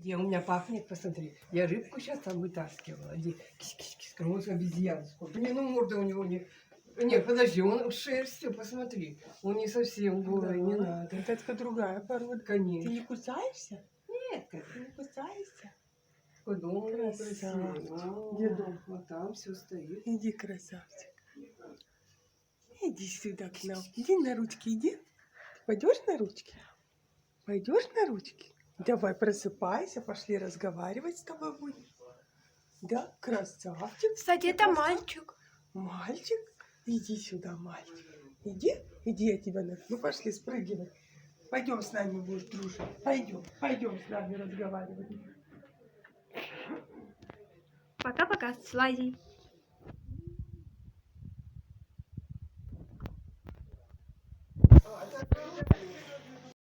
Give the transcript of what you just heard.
Где у меня пахнет, посмотри. Я рыбку сейчас там вытаскивала. Где кис-кис-кис, вот обезьянку. Блин, ну морда у него не... Не, подожди, он шерстью, посмотри. Он не совсем голый, не надо. Это другая порода. Конечно. Ты не кусаешься? Нет, Ты не кусаешься? какой дом Красавчик. красивый. Где дом? Вот там все стоит. Иди, красавчик. Иди сюда к нам. Иди на ручки, иди. Пойдешь на ручки? Пойдешь на ручки? Давай, просыпайся, пошли разговаривать с тобой будем. Да, красавчик. Кстати, это мальчик. Мальчик? Иди сюда, мальчик. Иди, я тебя на... Ну, пошли, спрыгивай. Пойдем с нами будешь дружить. Пойдем с нами разговаривать. Пока-пока, слази.